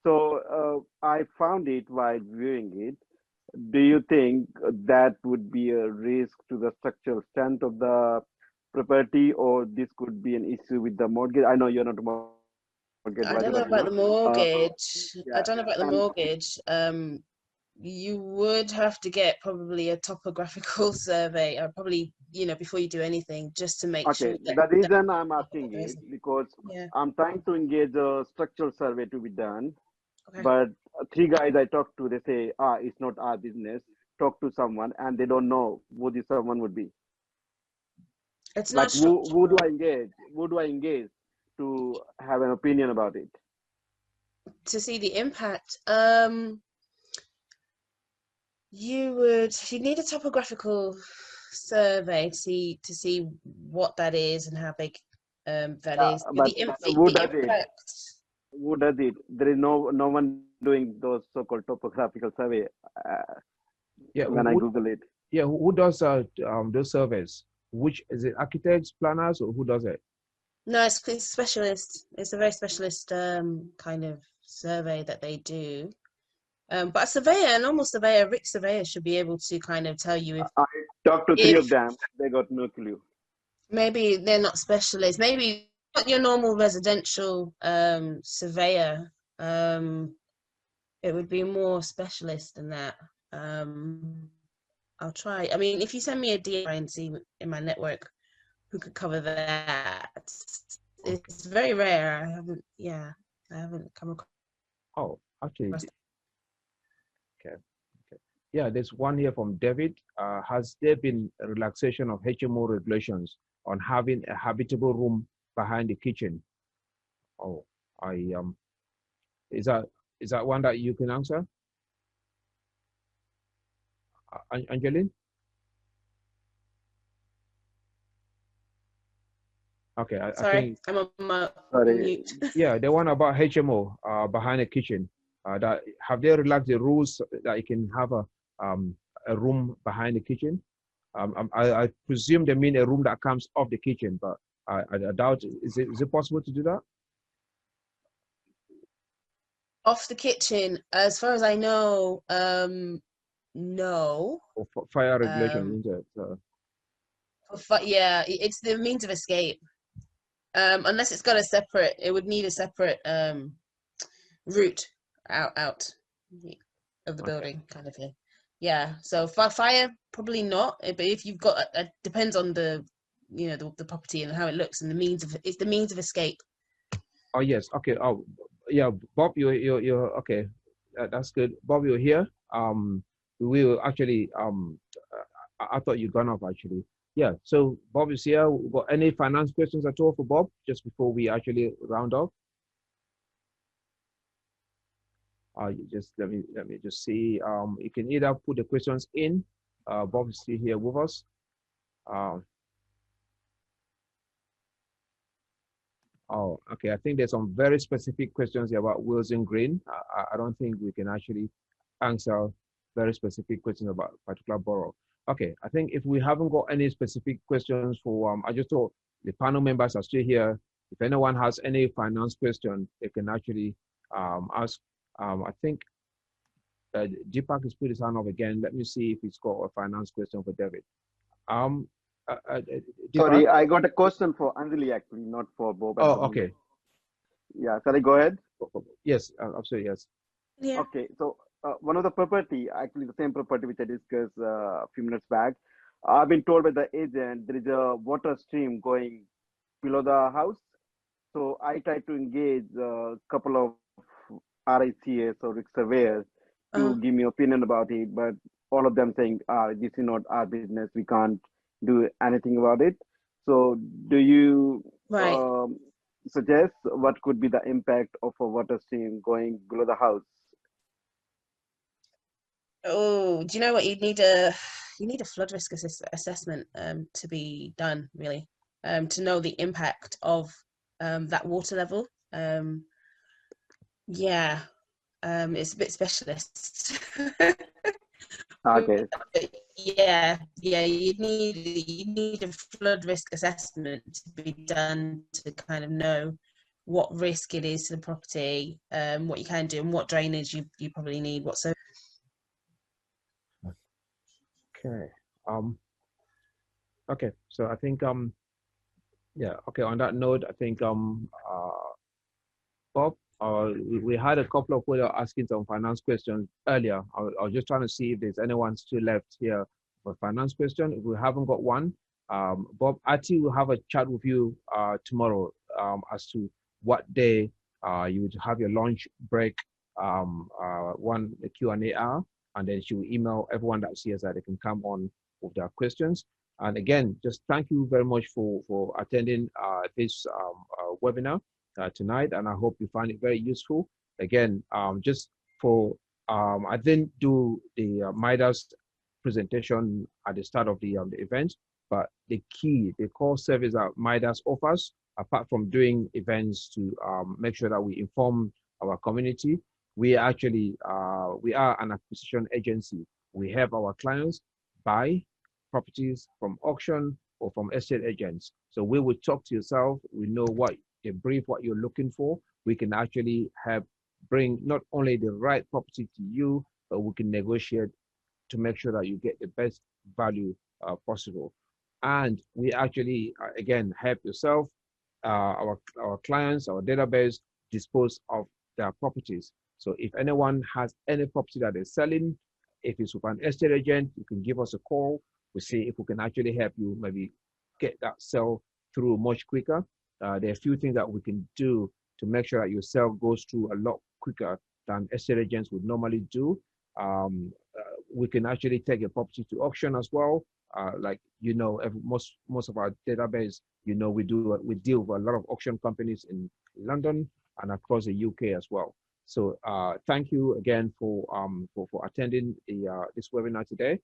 So I found it while viewing it. Do you think that would be a risk to the structural strength of the property, or this could be an issue with the mortgage? I know you're not a mortgage. I don't know about the mortgage. Yeah. I don't know about the mortgage. You would have to get probably a topographical survey, or probably before you do anything, just to make sure. The reason I'm asking is because yeah. I'm trying to engage a structural survey to be done, Okay. but 3 guys I talked to, they say, it's not our business. Talk to someone, and they don't know who this someone would be. It's like not who do I engage? Who do I engage to have an opinion about it? To see the impact. You need a topographical survey to see what that is and how big that is. But who does impact. Who does it? There is no one doing those so-called topographical survey. When I Google it. Yeah, who does those surveys? Which is it? Architects, planners, or who does it? No, it's specialist. It's a very specialist kind of survey that they do. But a surveyor, a normal surveyor, Rick surveyor, should be able to kind of tell you if. I talked to 3 of them. They got no clue. Maybe they're not specialists. Maybe not your normal residential surveyor. It would be more specialist than that. I'll try. I mean, if you send me a DM and see in my network who could cover that, it's very rare. I haven't come across. Oh, actually. Okay. Yeah, there's one here from David. Has there been a relaxation of HMO regulations on having a habitable room behind the kitchen? Oh, is that one that you can answer? Angeline? Okay, Sorry, I think, I'm on my mute. Yeah, the one about HMO behind the kitchen. That have they relaxed the rules that you can have a room behind the kitchen? I presume they mean a room that comes off the kitchen, but I doubt. Is it possible to do that? Off the kitchen, as far as I know, no. For fire regulation, isn't it? Yeah, it's the means of escape. Unless it's got it would need a separate route out of the building, kind of thing. Yeah, so fire probably not, but if you've got depends on the the property and how it looks and it's the means of escape. Oh yes, okay. Oh, yeah, Bob, you're okay. That's good. Bob, you're here. We will actually I thought you gone off actually. Yeah. So Bob is here. Got any finance questions at all for Bob just before we actually round off? You just let me just see. You can either put the questions in. Bob is still here with us. Uh, oh, okay. I think there's some very specific questions here about Wilson Green. I don't think we can actually answer very specific questions about a particular borough. Okay, I think if we haven't got any specific questions for, I just thought the panel members are still here. If anyone has any finance question, they can actually ask. I think Deepak has put his hand up again. Let me see if he's got a finance question for David. Um, Deepak? Sorry, I got a question for Anjali actually, not for Bob at the Oh, moment. okay. Yeah, shall I go ahead? Yes, absolutely, yes. Yeah. Okay, so one of the property, actually the same property which I discussed a few minutes back, I've been told by the agent there is a water stream going below the house. So I tried to engage a couple of RICS or risk surveyors Uh, to give me opinion about it, but all of them saying, this is not our business, we can't do anything about it. So do you right. suggest what could be the impact of a water stream going below the house? Oh, do you know what you need a flood risk assessment to be done really to know the impact of that water level. Yeah, it's a bit specialist. Okay. Yeah, you need a flood risk assessment to be done to kind of know what risk it is to the property, what you can do, and what drainage you probably need. Okay. Okay. So I think yeah. Okay. On that note, I think Bob, we had a couple of people asking some finance questions earlier. I was just trying to see if there's anyone still left here for a finance question. If we haven't got one, Bob, Ati will have a chat with you tomorrow as to what day you would have your lunch break, the Q&A hour, and then she will email everyone that sees that they can come on with their questions. And again, just thank you very much for attending this webinar tonight, and I hope you find it very useful. Again, just for I didn't do the Midas presentation at the start of the event, but the core service that Midas offers, apart from doing events to make sure that we inform our community, we actually we are an acquisition agency. We help our clients buy properties from auction or from estate agents. So we will talk to yourself. We know a brief what you're looking for. We can actually help bring not only the right property to you, but we can negotiate to make sure that you get the best value possible. And we actually, again, help yourself, our clients, our database dispose of their properties. So if anyone has any property that they're selling, if it's with an estate agent, you can give us a call. We see if we can actually help you maybe get that sale through much quicker. There are a few things that we can do to make sure that your sale goes through a lot quicker than estate agents would normally do. We can actually take a property to auction as well. Like most of our database, we deal with a lot of auction companies in London and across the UK as well. So thank you again for attending this webinar today.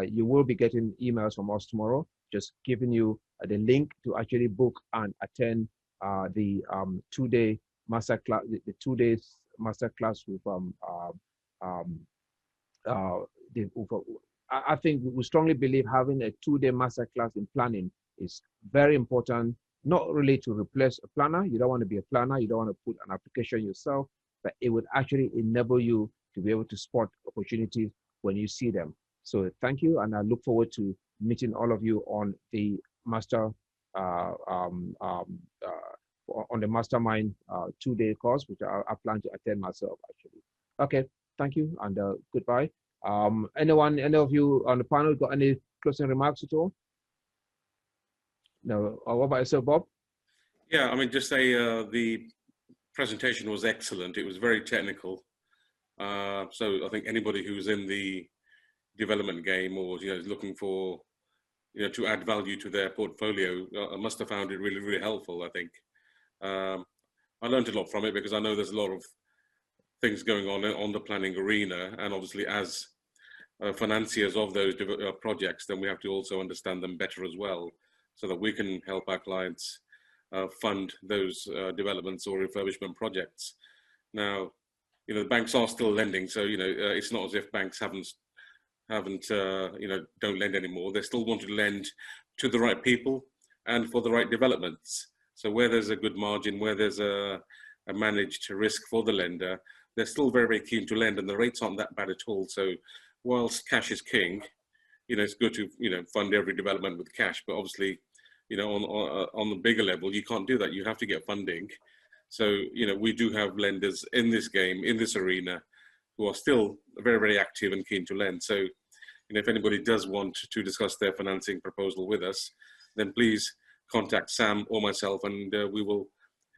You will be getting emails from us tomorrow, just giving you the link to actually book and attend the 2-day master class, the 2 days master class with I think we strongly believe having a 2-day master class in planning is very important, not really to replace a planner. You don't want to be a planner. You don't want to put an application yourself, but it would actually enable you to be able to spot opportunities when you see them. So thank you, and I look forward to meeting all of you on the master on the mastermind 2-day course, which I plan to attend myself actually. Okay, thank you, and goodbye. Any of you on the panel got any closing remarks at all? No. What about yourself, Bob? Yeah, I mean, just say the presentation was excellent. It was very technical. So I think anybody who's in the development game or is looking for to add value to their portfolio must have found it really, really helpful. I think I learned a lot from it because I know there's a lot of things going on the planning arena, and obviously as financiers of those projects, then we have to also understand them better as well, so that we can help our clients fund those developments or refurbishment projects. Now, the banks are still lending, so it's not as if banks haven't don't lend anymore. They still want to lend to the right people and for the right developments. So where there's a good margin, where there's a managed risk for the lender, they're still very, very keen to lend, and the rates aren't that bad at all. So whilst cash is king, it's good to fund every development with cash, but obviously on the bigger level you can't do that. You have to get funding. So we do have lenders in this game, in this arena, who are still very, very active and keen to lend. So if anybody does want to discuss their financing proposal with us, then please contact Sam or myself, and we will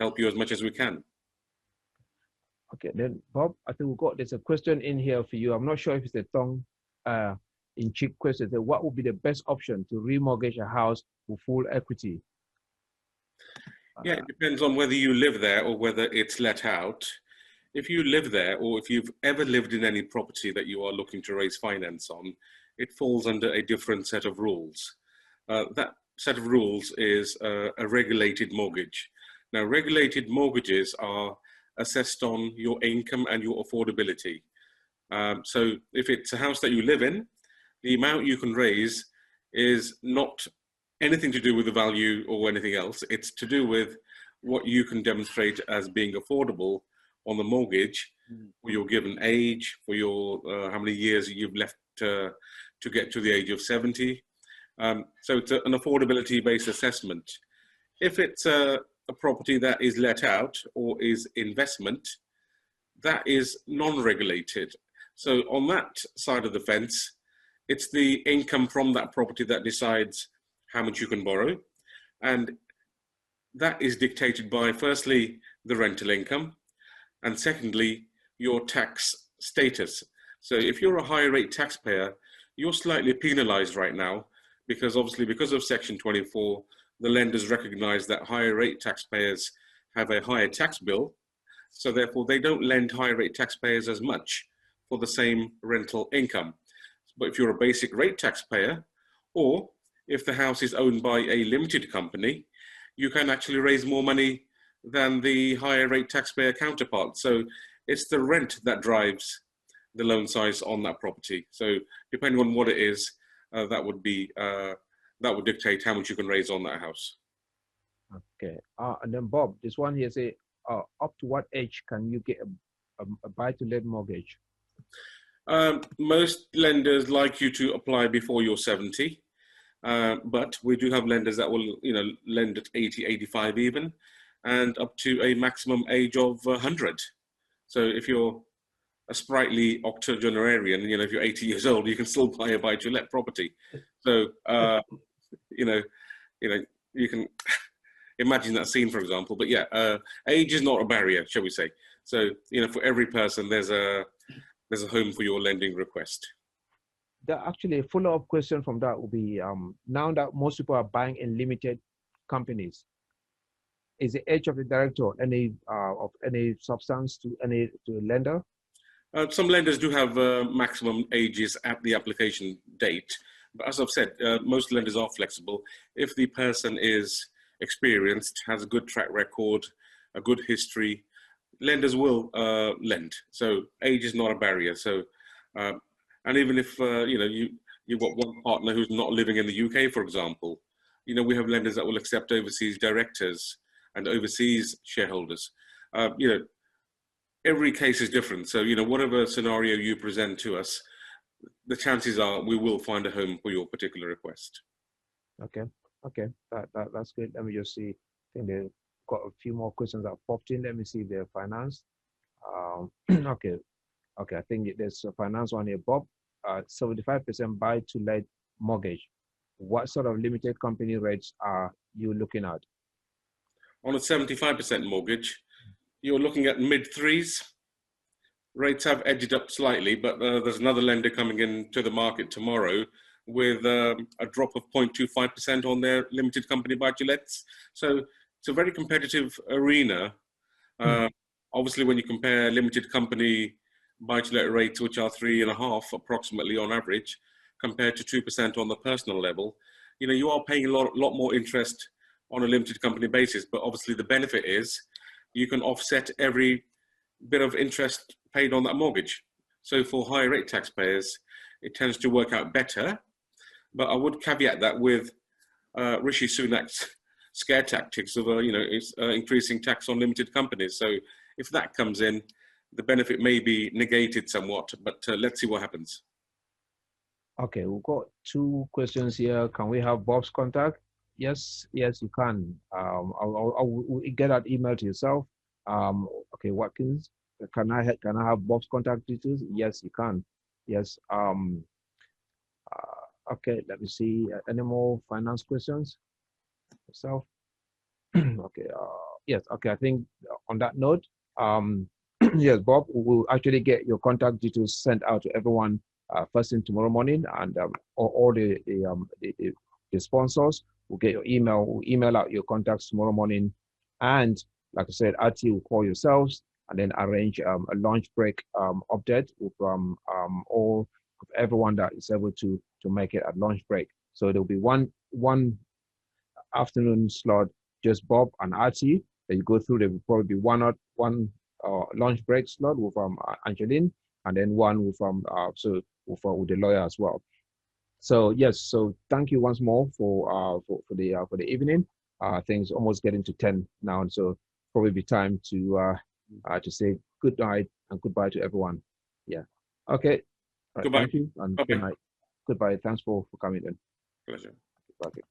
help you as much as we can. Okay, then Bob, I think there's a question in here for you. I'm not sure if it's a tongue in cheek question. So what would be the best option to remortgage a house for full equity? Yeah, it depends on whether you live there or whether it's let out. If you live there, or if you've ever lived in any property that you are looking to raise finance on, it falls under a different set of rules. That set of rules is a regulated mortgage. Now, regulated mortgages are assessed on your income and your affordability. So if it's a house that you live in, the amount you can raise is not anything to do with the value or anything else. It's to do with what you can demonstrate as being affordable on the mortgage, for your given age, for your how many years you've left to get to the age of 70. So it's an affordability-based assessment. If it's a property that is let out or is investment, that is non-regulated. So on that side of the fence, it's the income from that property that decides how much you can borrow. And that is dictated by, firstly, the rental income, and secondly, your tax status. So if you're a higher rate taxpayer, you're slightly penalized right now, because obviously because of Section 24, the lenders recognize that higher rate taxpayers have a higher tax bill. So therefore they don't lend higher rate taxpayers as much for the same rental income. But if you're a basic rate taxpayer, or if the house is owned by a limited company, you can actually raise more money than the higher rate taxpayer counterpart. So it's the rent that drives the loan size on that property. So depending on what it is, that would dictate how much you can raise on that house. Okay, and then Bob, this one here say, up to what age can you get a buy-to-let mortgage? Most lenders like you to apply before you're 70, but we do have lenders that will, lend at 80, 85 even, and up to a maximum age of 100. So if you're a sprightly octogenarian, if you're 80 years old, you can still buy a buy-to-let property. So, you can imagine that scene, for example. But yeah, age is not a barrier, shall we say. So, for every person, there's a home for your lending request. Actually, a follow-up question from that will be, now that most people are buying in limited companies, is the age of the director of any substance to a lender? Some lenders do have maximum ages at the application date. But as I've said, most lenders are flexible. If the person is experienced, has a good track record, a good history, lenders will lend. So age is not a barrier. So, and even if you've got one partner who's not living in the UK, for example, we have lenders that will accept overseas directors and overseas shareholders. Every case is different. So, whatever scenario you present to us, the chances are we will find a home for your particular request. Okay, that's good. Let me just see. I think they've got a few more questions that popped in. Let me see if they're financed. Okay, I think there's a finance one here. Bob, 75% buy-to-let mortgage. What sort of limited company rates are you looking at? On a 75% mortgage, you're looking at mid threes. Rates have edged up slightly, but there's another lender coming into the market tomorrow with a drop of 0.25% on their limited company buy-to-lets. So it's a very competitive arena. Obviously, when you compare limited company buy-to-let rates, which are 3.5% approximately on average, compared to 2% on the personal level, you know, you are paying a lot more interest on a limited company basis. But obviously, the benefit is you can offset every bit of interest paid on that mortgage. So for higher rate taxpayers, it tends to work out better. But I would caveat that with Rishi Sunak's scare tactics of increasing tax on limited companies. So if that comes in, the benefit may be negated somewhat, but let's see what happens. Okay, we've got 2 questions here. Can we have Bob's contact? Yes, you can. I'll get that email to yourself. Okay, Watkins, can I have Bob's contact details? Yes, you can. Yes. Okay, let me see. Any more finance questions? Yourself? Okay. Yes. Okay. I think on that note, yes, Bob, will actually get your contact details sent out to everyone first thing tomorrow morning, and all the sponsors will get your email. Will email out your contacts tomorrow morning, and like I said, RT will call yourselves and then arrange a lunch break update with all of everyone that is able to make it at lunch break. So there'll be one afternoon slot, just Bob and RT. That you go through. There will probably be one lunch break slot with Angeline, and then one with with the lawyer as well. So yes, so thank you once more for the evening. Things almost getting to 10 now, and so probably be time to say good night and goodbye to everyone. Yeah. Okay. Right, Goodbye. thank you and Bye-bye. good night. Goodbye. Thanks for coming in. Pleasure. Okay.